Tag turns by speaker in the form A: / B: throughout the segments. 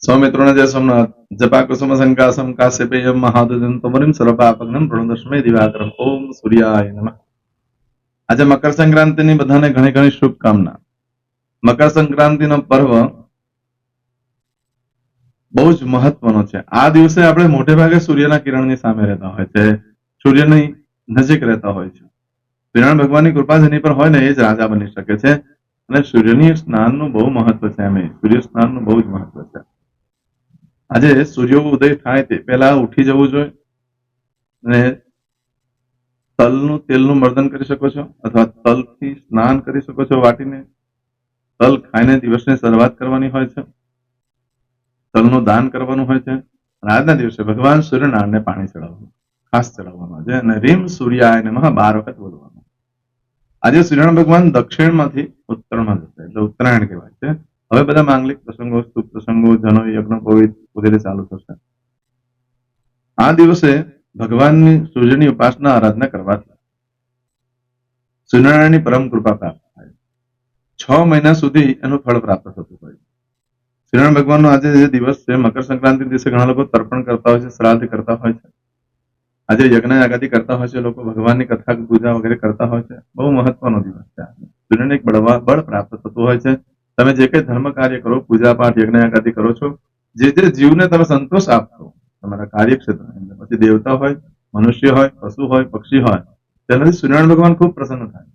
A: સૌમિત્રોને જય સોમનાથ. જપાકુસુમ સંકાસમ કાશ્યપેયમ મહાદુજન તમરીમ સર્વપાપગ્નમ પ્रणोदस्मै દિવાકરમ. ઓમ સૂર્યાય નમઃ. આજે મકર સંક્રાંતિની બધાને ઘણી ઘણી શુભકામના. મકર સંક્રાંતિનો પર્વ બહુ જ મહત્વનો છે. આ દિવસે આપણે મોટે ભાગે સૂર્યના કિરણની સામે રહેતા હોય છે, સૂર્યની નજીક રહેતા હોય છે. સૂર્યનારાયણ ભગવાનની કૃપા જેની પર હોય ને એ જ રાજા બની શકે છે. અને સૂર્યની સ્નાનનું બહુ મહત્વ છે. એમ સૂર્ય સ્નાનનું બહુ જ મહત્વ છે. આજે સૂર્ય ઉદય થાય તે પહેલા ઉઠી જવું જોઈએ અને તેલનું મર્દન કરી શકો છો અથવા તલથી સ્નાન કરી શકો છો. વાટીને તલ ખાઈને દિવસની શરૂઆત કરવાની હોય છે. તલનું દાન કરવાનું હોય છે. અને આજના દિવસે ભગવાન સૂર્યનારાયણને પાણી ચડાવવાનું, ખાસ ચડાવવાનું છે. અને રીમ સૂર્યાય નમઃ 12 વખત બોલવાનું. આજે સૂર્યનારાયણ ભગવાન દક્ષિણમાંથી ઉત્તરમાં જશે એટલે ઉત્તરાયણ કહેવાય છે. હવે બધા માંગલિક પ્રસંગો, શુભ પ્રસંગો, જનો યજ્ઞ વગેરે ચાલુ થશે. આ દિવસે ભગવાનની સૂર્યની ઉપાસના આરાધના કરવાથી સૂર્યનારાયણની પરમ કૃપા પ્રાપ્ત થાય. 6 મહિના સુધી એનું ફળ પ્રાપ્ત થતું હોય. સૂર્યનારાયણ ભગવાનનો આજે જે દિવસ છે, મકર સંક્રાંતિ દિવસે ઘણા લોકો તર્પણ કરતા હોય છે, શ્રાદ્ધ કરતા હોય છે. આજે યજ્ઞ યાગાદી કરતા હોય છે, લોકો ભગવાનની કથા પૂજા વગેરે કરતા હોય છે. બહુ મહત્વનો દિવસ છે. સૂર્યને એક બળ પ્રાપ્ત થતું હોય છે. તમે જે કંઈ ધર્મ કાર્ય કરો, પૂજા પાઠ યજ્ઞ યાગાદી કરો છો, જે જીવને તમે સંતોષ આપશો તમારા કાર્યક્ષેત્રની અંદર, પછી દેવતા હોય, મનુષ્ય હોય, પશુ હોય, પક્ષી હોય, તેનાથી સૂર્યનારાયણ ભગવાન ખૂબ પ્રસન્ન થાય.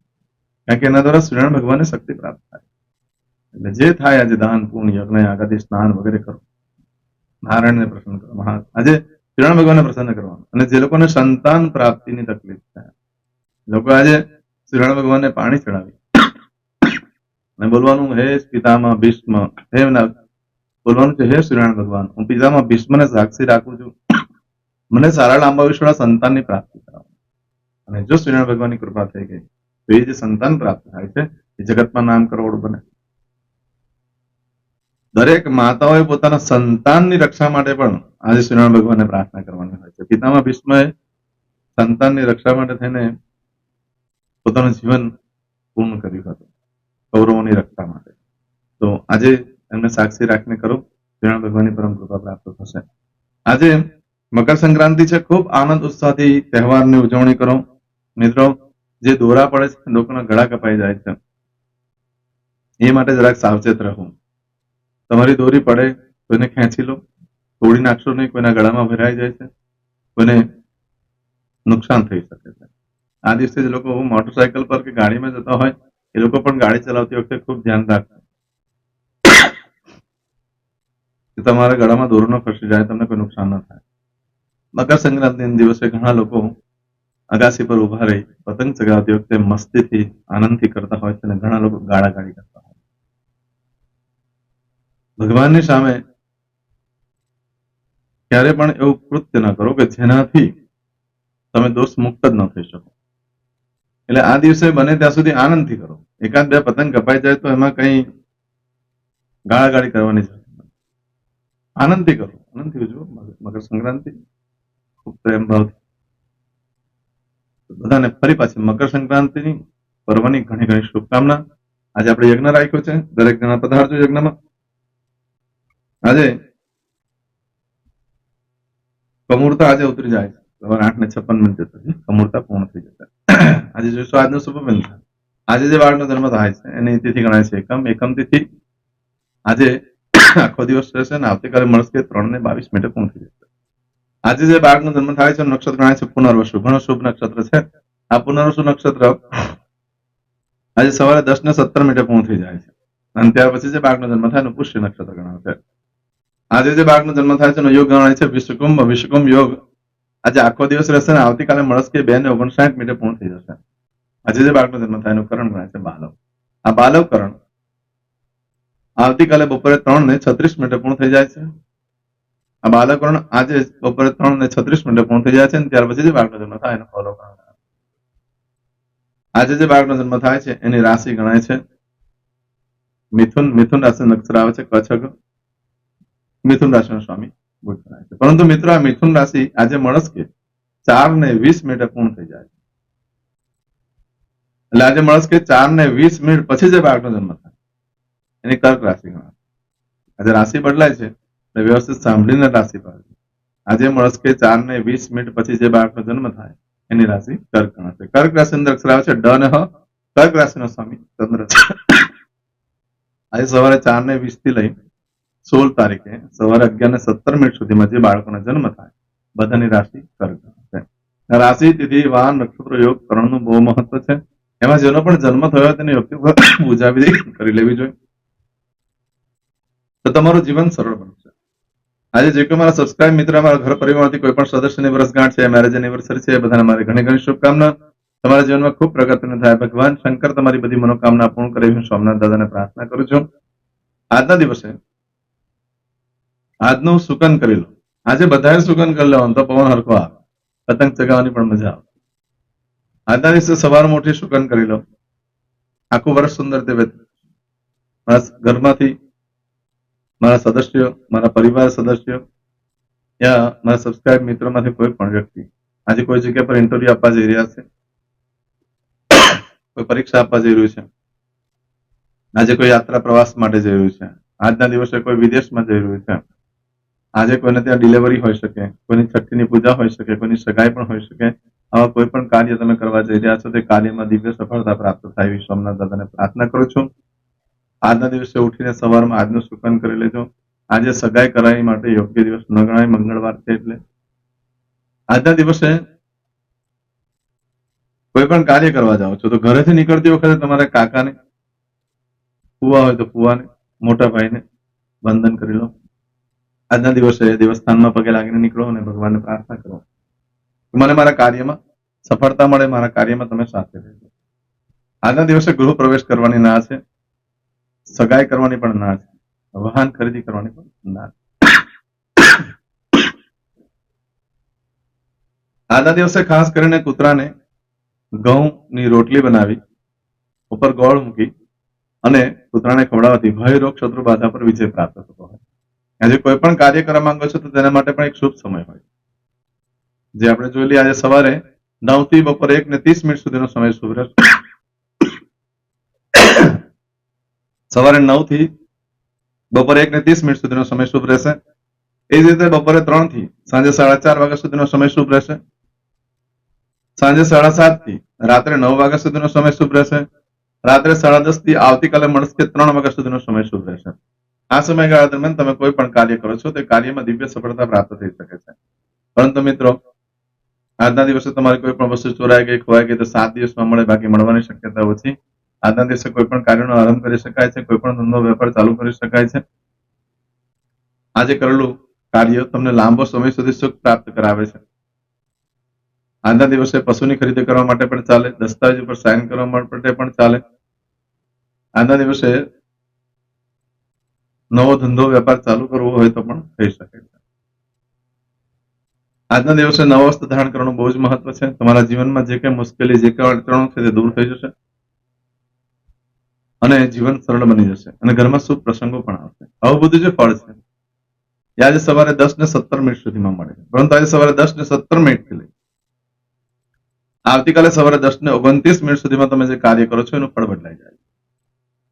A: કારણ કે એના દ્વારા સૂર્યનારાયણ ભગવાનને શક્તિ પ્રાપ્ત થાય. એટલે જે થાય આજે દાન પૂર્ણ યજ્ઞ યાગાદી સ્નાન વગેરે કરો, નારાયણને પ્રસન્ન કરો. આજે સૂર્યનારાયણ ભગવાનને પ્રસન્ન કરવાનું. અને જે લોકોને સંતાન પ્રાપ્તિની તકલીફ થાય, લોકો આજે સૂર્યનારાયણ ભગવાનને પાણી ચડાવી અને બોલવાનું, હે પિતામહ ભીષ્મ, બોલવાનું છે, હે સૂર્યનારાયણ ભગવાન, હું પિતામહ ભીષ્મને સાક્ષી રાખું છું, મને સારા લાંબા આયુષ્યવાળા સંતાનની પ્રાપ્તિ કરાવો. અને જો સૂર્યનારાયણ ભગવાનની કૃપા થઈ ગઈ તો એ જે સંતાન પ્રાપ્ત થાય છે એ જગતમાં નામ કરોડ બને. દરેક માતાઓએ પોતાના સંતાનની રક્ષા માટે પણ આજે સૂર્યનારાયણ ભગવાનને પ્રાર્થના કરવાની હોય છે. પિતામહ ભીષ્મએ સંતાનની રક્ષા માટે થઈને પોતાનું જીવન પૂર્ણ કર્યું હતું, કૌરવોની રક્ષા માટે. તો આજે એમને સાક્ષી રાખીને કરો, સૂર્યનારાયણ ભગવાનની પરમ કૃપા પ્રાપ્ત થશે. આજે મકર સંક્રાંતિ છે. ખૂબ આનંદ ઉત્સાહથી તહેવારની ઉજવણી કરો. મિત્રો, જે દોરા પડે છે, લોકોના ગળા કપાઈ જાય છે, એ માટે જરાક સાવચેત રહો. તમારી દોરી પડે તો એને ખેંચી લો, તોડી નાખશો નહીં. કોઈના ગળામાં ભરાઈ જાય છે, કોઈને નુકસાન થઈ શકે છે. આ દિવસે જે લોકો મોટરસાયકલ પર કે ગાડીમાં જતા હોય એ લોકો પણ ગાડી ચલાવતી વખતે ખૂબ ધ્યાન રાખજો કે તમારા ગળામાં દોરો ન ફસી જાય, તમને કોઈ નુકસાન ન થાય. મકર સંક્રાંતિના દિવસે ઘણા લોકો અગાસી પર ઉભા રહી પતંગ ચગાવતી વખતે મસ્તીથી આનંદથી કરતા હોય છે અને ઘણા લોકો ગાળાગાળી કરતા હોય. ભગવાનની સામે ક્યારે પણ એવું કૃત્ય ન કરો કે જેનાથી તમે દોષ મુક્ત જ ન થઈ શકો. એટલે આ દિવસે બને ત્યાં સુધી આનંદથી કરો. એકાદ બે પતંગ કપાઈ જાય તો એમાં કઈ ગાળાગાળી કરવાની જરૂર નથી. આનંદથી કરો, આનંદથી ઉજવો મકર સંક્રાંતિ ખૂબ પ્રેમ ભાવથી. બધાને ફરી પાછી મકર સંક્રાંતિની પર્વની ઘણી ઘણી શુભકામના. આજે આપણે યજ્ઞ રાખ્યો છે, દરેક જણા પધારજો યજ્ઞમાં. આજે કમૂરતા આજે ઉતરી જાય છે, સવારે 8:56 પછી કમૂરતા પૂર્ણ થઈ જશે. આજે જોઈશું આજનો શુભ બિંદુ. આજે જે બાળકનો જન્મ થાય છે એની તિથિ ગણાય છે એકમ તિથિ. આજે આખો દિવસ રહેશે અને આવતીકાલે મળશે 3:22 પૂર્ણ થઈ જશે. આજે જે બાળકનો જન્મ થાય છે નક્ષત્ર ગણાય છે પુનર્વસુ. ઘણો શુભ નક્ષત્ર છે. આ પુનર્વસુ નક્ષત્ર આજે સવારે 10:17 પૂર્ણ થઈ જાય છે. અને ત્યાર પછી જે બાળકનો જન્મ થાય એનું પુષ્ય નક્ષત્ર ગણાય છે. આજે જે બાળકનો જન્મ થાય છે એનો યોગ ગણાય છે વિષુકુંભ યોગ. આજે આખો દિવસ રહેશે અને આવતીકાલે મળસ્કે 2:59 પૂર્ણ થઈ જશે. આજે જે બાળકનો જન્મ થાય એનું કરણ ગણાય છે બાલવ. આ બાલવ કરણ આવતીકાલે બપોરે 3:36 પૂર્ણ થઈ જાય છે. આ બાલકરણ આજે બપોરે 3:36 પૂર્ણ થઈ જાય છે. ત્યાર પછી જે બાળકનો જન્મ થાય એનો અવલોકન. આજે જે બાળકનો જન્મ થાય છે એની રાશિ ગણાય છે મિથુન. મિથુન રાશિ નક્ષત્ર આવે છે કચ્છ. મિથુન રાશિનો સ્વામી બુધ ગણાય છે. પરંતુ મિત્રો, આ મિથુન રાશિ આજે મળસ્કે 4:20 પૂર્ણ થઈ જાય છે. એટલે આજે મળસ્કે 4:20 પછી જે બાળકનો જન્મ થાય એની કર્ક રાશિ ગણાય. આજે રાશિ બદલાય છે એટલે વ્યવસ્થિત સાંભળીને રાશિ પાડજો. આજે મળસ્કે 4:20 પછી જે બાળકનો જન્મ થાય એની રાશિ કર્ક ગણાશે. કર્ક રાશિ અંદર અક્ષર આવે છે ડ અને હ. કર્ક રાશિનો સ્વામી ચંદ્ર છે. આજે સવારે 4:20 થી લઈ 16 તારીખે સવારે 11:17 સુધીમાં જે બાળકોનો જન્મ થાય બધાની રાશિ કર્ક ગણાશે. રાશિ તિથિ વાહન નક્ષત્ર યોગ કરણનું બહુ મહત્વ છે. એમાં જેનો પણ જન્મ થયો હોય તેને યોગ્ય પૂજા વિધિ કરી લેવી જોઈએ તો તમારું જીવન સરળ બનશે. આજે જે કોઈ મારા સબસ્ક્રાઇબ મિત્ર મારા ઘર પરિવારમાંથી કોઈ પણ સદસ્યની વર્ષગાંઠ છે, મેરેજ એનિવર્સરી છે, બધાને મારી ઘણી ઘણી શુભકામના. તમારા જીવનમાં ખૂબ પ્રગતિને થાય. ભગવાન શંકર તમારી બધી મનોકામના પૂર્ણ કરે હું સોમનાથ દાદાને પ્રાર્થના કરું છું. આજના દિવસે આજનું સુકન કરી લો. આજે બધાએ સુકન કરી લેવાનું તો પવન હરખો આવે, પતંગ ચગાવવાની પણ મજા આવે. આજના દિવસે સવારમાં ઉઠી સુકન કરી લો. આખું વર્ષ સુંદર રીતે વ્યતીત. મારા ઘરમાંથી મારા સદસ્યો, મારા પરિવાર સદસ્યો યા મારા સબસ્ક્રાઇબ મિત્રોમાંથી કોઈ પણ વ્યક્તિ આજે કોઈ જગ્યા પર ઇન્ટરવ્યુ આપવા જઈ રહ્યા છે, કોઈ પરીક્ષા આપવા જઈ રહ્યું છે, આજે કોઈ યાત્રા પ્રવાસ માટે જઈ રહ્યું છે, આજના દિવસે કોઈ વિદેશમાં જઈ રહ્યું છે, આજે કોઈને ત્યાં ડિલિવરી હોઈ શકે, કોઈની છઠ્ઠીની પૂજા હોઈ શકે, કોઈની સગાઈ પણ હોઈ શકે. આવા કોઈ પણ કાર્ય તમે કરવા જઈ રહ્યા છો તે કાર્યમાં દિવ્ય સફળતા પ્રાપ્ત થાય એવી સોમનાથ દાદાને પ્રાર્થના કરું છું. આજના દિવસે ઉઠીને સવારમાં આજનું સુકન કરી લેજો. આજે સગાઈ કરાવી માટે યોગ્ય દિવસ ન ગણાય, મંગળવાર છે એટલે. આજના દિવસે કોઈ પણ કાર્ય કરવા જાઓ છો તો ઘરેથી નીકળતી વખતે તમારે કાકાને, ફુવા હોય તો ફુવાને, મોટા ભાઈને વંદન કરી લો. આજના દિવસે દેવસ્થાનમાં પગે લાગીને નીકળો અને ભગવાનને પ્રાર્થના કરો મને મારા કાર્યમાં સફળતા મળે, મારા કાર્યમાં તમે સાથે રહેજો. આજના દિવસે ગૃહ પ્રવેશ કરવાની ના છે, સગાઈ કરવાની પણ ના છે, વાહન ખરીદી કરવાની પણ ના છે. આજના દિવસે ખાસ કરીને કૂતરાને ઘઉંની રોટલી બનાવી ઉપર ગોળ મૂકી અને કૂતરાને ખવડાવવાથી ભય રોગ શત્રુ બાધા પર વિજય પ્રાપ્ત થતો હોય. આજે કોઈ પણ કાર્ય કરવા માંગો છો તો તેના માટે પણ એક શુભ સમય હોય, જે આપણે જોઈ લઈએ. આજે સવારે 9 થી બપોરે 1:30 સુધીનો સમય શુભ રહેશે. સવારે 9 થી બપોરે 1:30 સુધીનો સમય શુભ રહેશે. એ જ રીતે બપોરે 3 થી સાંજે 4:30 વાગ્યા સુધીનો સમય શુભ રહેશે. સાંજે 7:30 થી રાત્રે 9 વાગ્યા સુધીનો સમય શુભ રહેશે. રાત્રે 10:30 થી આવતીકાલે મળસ્કે 3 વાગ્યા સુધીનો સમય શુભ રહેશે. આ સમયગાળા દરમિયાન તમે કોઈ પણ કાર્ય કરો છો તે કાર્યમાં દિવ્ય સફળતા પ્રાપ્ત થઈ શકે છે. પરંતુ મિત્રો આજના દિવસે તમારી કોઈ પણ વસ્તુ ચોરાઈ ગઈ, ખોવાઈ ગઈ તો 7 દિવસમાં મળે, બાકી મળવાની શક્યતા ઓછી. આજના દિવસે કોઈ પણ કાર્યનો આરંભ કરી શકાય છે, કોઈ પણ ધંધો વેપાર ચાલુ કરી શકાય છે. આજે કરેલું કાર્ય તમને લાંબો સમય સુધી સુખ પ્રાપ્ત કરાવે છે. આજના દિવસે પશુની ખરીદી કરવા માટે પણ ચાલે, દસ્તાવેજ ઉપર સાઇન કરવા માટે પણ ચાલે. આજના દિવસે નવો ધંધો વેપાર ચાલુ કરવો હોય તો પણ થઈ શકે છે. આજના દિવસે નવો વસ્ત્ર ધારણ કરવાનું બહુ જ મહત્વ છે. તમારા જીવનમાં જે કંઈ મુશ્કેલી, જે કંઈ અડચણો છે તે દૂર થઈ જશે અને જીવન સરળ બની જશે અને ઘરમાં શુભ પ્રસંગો પણ આવશે. આવું બધું જે ફળ છે એ આજે સવારે 10:17 સુધીમાં મળે છે. પરંતુ આજે સવારે 10:17 થી લઈ આવતીકાલે સવારે 10:29 સુધીમાં તમે જે કાર્ય કરો છો એનું ફળ બદલાઈ જાય.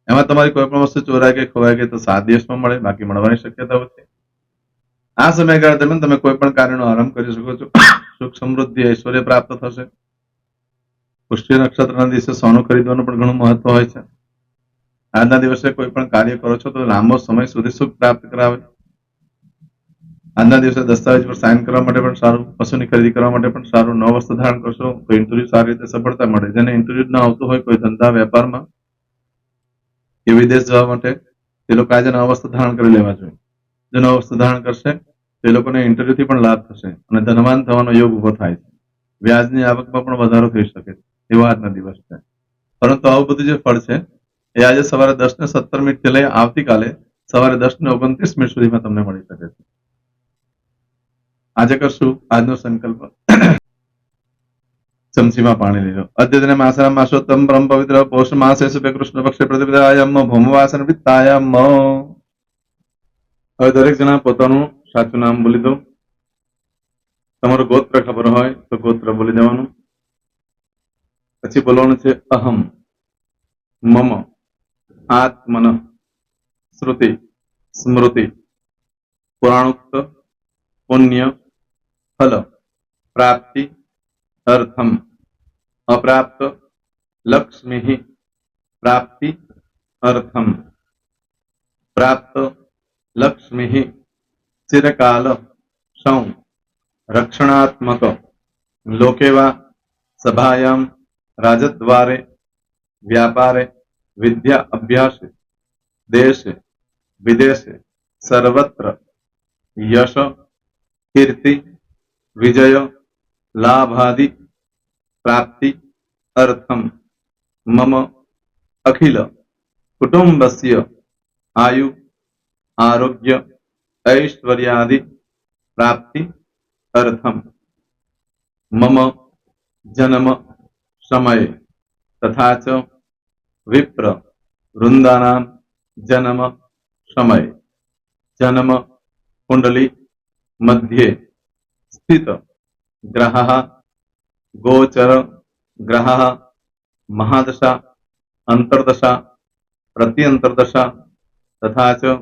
A: એમાં તમારી કોઈ પણ વસ્તુ ચોરાઈ ગઈ, ખોવાઈ ગઈ તો 7 દિવસમાં મળે, બાકી મળવાની શક્યતાઓ છે. આ સમયગાળા દરમિયાન તમે કોઈ પણ કાર્યનો આરંભ કરી શકો છો. સુખ, સમૃદ્ધિ, ઐશ્વર્ય પ્રાપ્ત થશે. પુષ્ય નક્ષત્રના દિવસે સોનું ખરીદવાનું પણ ઘણું મહત્વ હોય છે. આજના દિવસે કોઈ પણ કાર્ય કરો છો તો લાંબો સમય સુધી સુખ પ્રાપ્ત કરાવે. આજના દિવસે દસ્તાવેજ પર સાઇન કરવા માટે પણ સારું, પશુની ખરીદી કરવા માટે પણ સારું, નવો વસ્ત્ર ધારણ કરશો તો ઇન્ટરવ્યુ સારી રીતે સફળતા મળે. જેને ઇન્ટરવ્યુ ના આવતું હોય કોઈ ધંધા વેપારમાં કે વિદેશ જવા માટે તે લોકો આજે નવા વસ્ત્ર ધારણ કરી લેવા જોઈએ. જો નવા વસ્ત્ર ધારણ કરશે તો એ લોકોને ઇન્ટરવ્યુથી પણ લાભ થશે અને ધનવાન થવાનો યોગ ઉભો થાય છે. વ્યાજની આવકમાં પણ વધારો થઈ શકે છે. એવો આજના દિવસ છે. પરંતુ આવું બધું જે ફળ છે એ આજે સવારે 10:17 થી લઈ આવતીકાલે સવારે 10:29 સુધીમાં તમને મળી શકે છે. આજે કરશું આજનો સંકલ્પ. ચમચીમાં પાણી લઈ લો. અદ્યતને માસના માસોત્તમ પરમ પવિત્ર પૌષ માસે શુભે કૃષ્ણ પક્ષે પ્રતિપદાયમ ભૌમવાસન વિત્તાયમ. હવે દરેક જણા પોતાનું સાચું નામ બોલી દો. તમારું ગોત્ર ખબર હોય તો ગોત્ર બોલી દેવાનું. પછી બોલવાનું છે અહમ, મમ, આત્મન, શ્રુતિ, સ્મૃતિ, पुराणोक्त पुण्य फल प्राप्ति अर्थम अप्राप्त लक्ष्मी प्राप्ति अर्थम प्राप्त लक्ष्मी चिरकाल सौ रक्षणात्मक लोकेवा सभायां राजद्वारे व्यापारे विद्या अभ्यास देश विदेश सर्वत्र यश कीर्ति विजय लाभादि प्राप्ति अर्थम मम अखिल कुटुंबस्य आयु आरोग्य ऐश्वर्यादि प्राप्ति अर्थम मम जन्म समय तथा च विप्र वृंदानां जन्म समय जन्म कुंडली मध्ये स्थित ग्रहः गोचर ग्रहः महादशा अंतर्दशा प्रत्यंतर्दशा तथा च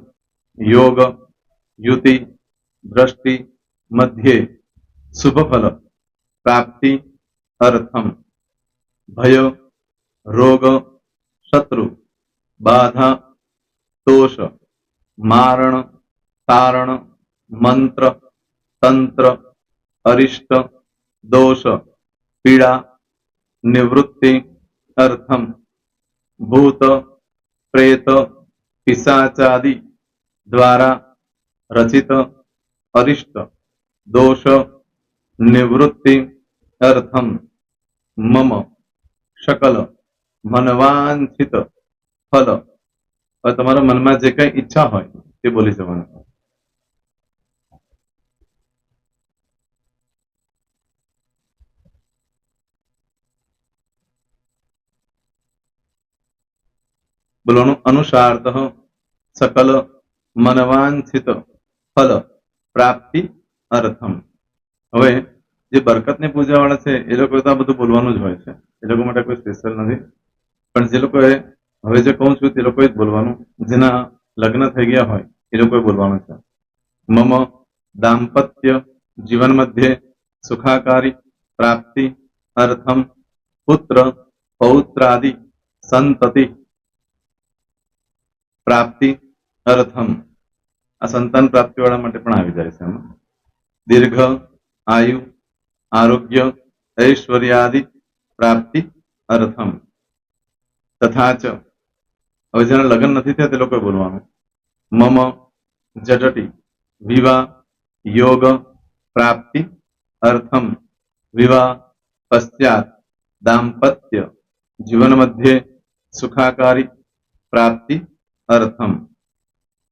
A: योग युति दृष्टि मध्ये शुभफल प्राप्ति अर्थम भय रोग शत्रु बाधा दोष मारण तारण मंत्र तंत्र अरिष्ट दोष पीड़ा निवृत्ति अर्थम भूत प्रेत पिशाचादि द्वारा रचित अरिष्ट दोष निवृत्ति अर्थम मम सकल मनवांछित फल और તમારા મનમાં જે કઈ ઈચ્છા હોય તે બોલી જવાનું. બોલવાનું અનુસારતઃ सकल मनवांछित फल प्राप्ति अर्थम. હવે જે બરકતની પૂજા વાળા છે એ લોકો તો આ બધું બોલવાનું જ હોય છે, એ લોકો માટે કોઈ સ્પેશિયલ નથી. પણ જે લોકોએ હવે જે કહું છું તે લોકોએ જ બોલવાનું, જેના લગ્ન થઈ ગયા હોય એ લોકોએ બોલવાનું છે. મમ દાંપત્ય જીવન મધ્યે સુખાકારી પ્રાપ્તિ અર્થમ પુત્ર પૌત્રાદि સંતતિ પ્રાપ્તિ અર્થમ. આ સંતાન પ્રાપ્તિ વાળા માટે પણ આવી જાય છે એમાં. દીર્ઘ આયુ आरोग्य ऐश्वर्यादि प्राप्ति अर्थम तथा च. હવે જેના લગ્ન નથી થયા તે લોકોએ બોલવાનું. મમ જટટી વિવાહ યોગ પ્રાપ્તિ અર્થમ વિવાહ પશ્ચાત દાંપત્ય જીવન મધ્યે સુખાકારી પ્રાપ્તિ અર્થમ.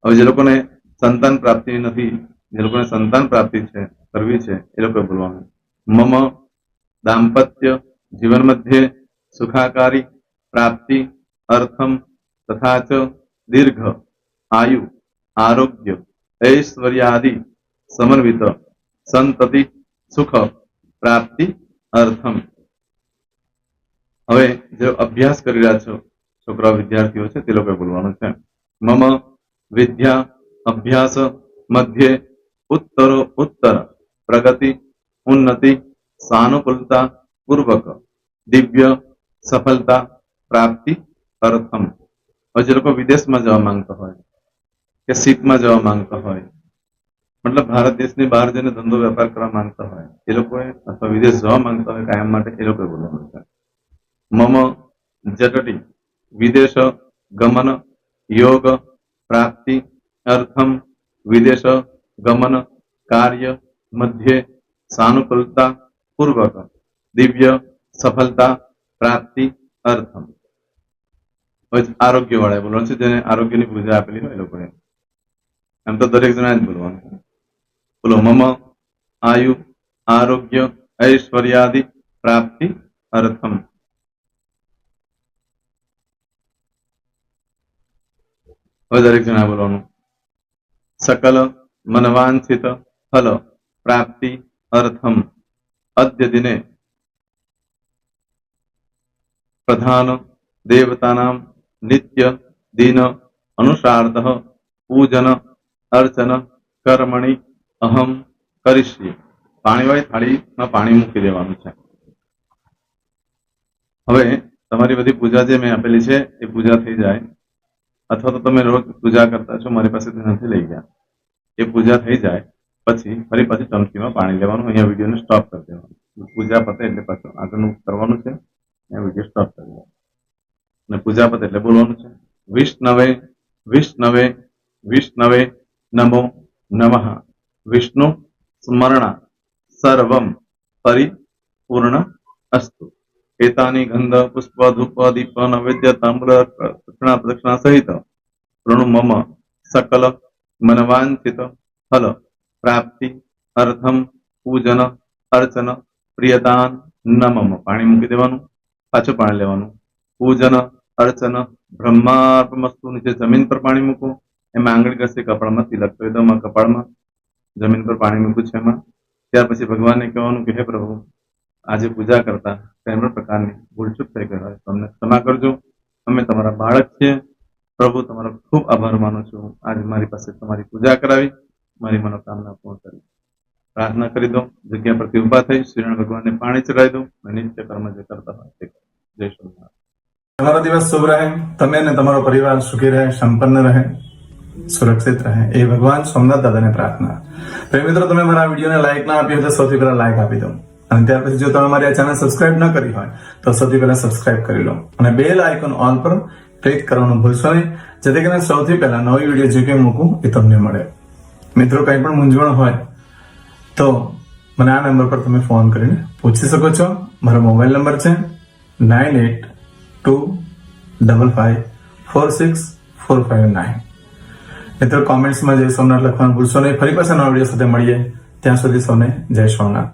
A: હવે જે લોકોને સંતાન પ્રાપ્તિ નથી, જે લોકોને સંતાન પ્રાપ્તિ છે કરવી છે એ લોકોએ બોલવાનું. मम दाम्पत्य जीवन मध्ये सुखाकारी प्राप्ति अर्थम तथा च दीर्घ आयु आरोग्य ऐश्वर्यादि समन्वित संतति सुख प्राप्ति अर्थम. હવે જે અભ્યાસ કરી રહ્યા છો છોકરા વિદ્યાર્થીઓ છે તે લોકોએ બોલવાનું છે. મમ વિદ્યા અભ્યાસ મધ્યે ઉત્તરો ઉત્તર પ્રગતિ उन्नति सानुकूलता पूर्वक दिव्य सफलता प्राप्ति अर्थम. और जो लोग विदेश में जवा मांगता हो के सीप में जवा मांगता हो, मतलब भारत देश ने बहार जने धंधो व्यापार करवा मांगता हो ए लोग अथवा विदेश जवा मांगता हो कायम माटे ए लोग बोलवानुं. मम जटटी विदेश गमन योग प्राप्ति अर्थम विदेश गमन कार्य मध्य सानुकूलता पूर्वक दिव्य सफलता प्राप्ति अर्थम. आरोग्य वाળા બોલવાનું છે, જેને આરોગ્યની પૂજા આપેલી હોય એ લોકોએ. એમ તો દરેક જણાએ જ બોલવાનું છે. બોલો મમ આયુ આરોગ્ય ऐश्वर्यादि प्राप्ति अर्थम. હવે દરેક જણાએ બોલવાનું. सकल मनवांछित फल प्राप्ति अर्थम अद्य दिने प्रधान देवतानां नित्य दिन अनुसारतः पूजन अर्चन કર્મણિ અહમ કરીશ્યે. પાણીવાળી થાળીમાં પાણી મૂકી દેવાનું છે. હવે તમારી બધી પૂજા જે મેં આપેલી છે એ પૂજા થઈ જાય, અથવા તો તમે રોજ પૂજા કરતા છો, મારી પાસેથી નથી લઈ ગયા, એ પૂજા થઈ જાય પછી ફરી પાછી ચમચીમાં પાણી લેવાનું. અહીંયા વિડીયોને સ્ટોપ કરી દેવાનું. પૂજા પતે એટલે પાછું આગળનું કરવાનું છે. અહીંયા વિડીયો સ્ટોપ કરી દેવાનો અને પૂજા પતે એટલે બોલવાનું છે વિષ્ણવે વિષ્ણવે વિષ્ણવે નમો નમઃ. વિષ્ણુ સ્મરણ સર્વમ પરિપૂર્ણ અસ્તુ. એતાની ગંધ પુષ્પ ધૂપ દીપ નૈવેદ્ય તામ્ર દક્ષિણા પ્રદક્ષિણા સહિત ઋણુ મમ સકલ મનવાંચિત ફલ પ્રાપ્તિ અર્થમ પૂજન અર્ચન પ્રિયદાન નમમ. પાણી મૂકી દેવાનું, પાછું પાણી લેવાનું. પૂજન અર્ચન બ્રહ્માર્પણમસ્તુ. નીચે જમીન પર પાણી મૂકો, એમાં આંગળી ઘસી કપાળમાં તિલક કરી દો. કપાળમાં જમીન પર પાણી મૂક્યું છે એમાં. ત્યાર પછી ભગવાનને કહેવાનું કે હે પ્રભુ, આજે પૂજા કરતા કોઈ પણ પ્રકારની ભૂલચૂક થઈ ગઈ હોય તો અમને ક્ષમા કરજો. અમે તમારા બાળક છીએ. પ્રભુ, તમારો ખૂબ આભાર માનું છું. આજે મારી પાસે તમારી પૂજા કરાવી, મારી મનોકામના પૂર્ણ કરી. પ્રાર્થના કરી દો. જગ્યા પરથી ઉભા થઈ શ્રીનારાયણ ભગવાનને પાણી ચડાવી દો અને નિત્ય કર્મ જે કરતા હોય તે કરો. જય શ્રી.
B: તમારો દિવસ શુભ રહે. તમે અને તમારો પરિવાર સુખી રહે, સંપન્ન રહે, સુરક્ષિત રહે, એ ભગવાન સોમનાથ દાદાને પ્રાર્થના. તો મિત્રો, તમે મારા વિડીયોને લાઈક ના આપી હોય તો સૌથી પહેલા લાઈક આપી દો. અને ત્યાર પછી જો તમે મારી આ ચેનલ સબસ્ક્રાઇબ ન કરી હોય તો સૌથી પહેલા સબસ્ક્રાઇબ કરી લો અને બેલ આઇકોન ઓલ પર ક્લિક કરવાનું ભૂલશો નહીં, જેથી કરીને સૌથી પહેલા નવી વિડીયો જે કંઈ મૂકું એ તમને મળે. મિત્રો, કંઈ પણ મૂંઝવણ હોય તો મને આ નંબર પર તમે ફોન કરીને પૂછી શકો છો. મારો મોબાઈલ નંબર છે 9825546459. મિત્રો, કોમેન્ટ્સમાં જય સોમનાથ લખવાનું ભૂલશો નહીં. ફરી પાછા નવા વિડીયો સાથે મળીએ. ત્યાં સુધી સૌને જય સોમનાથ.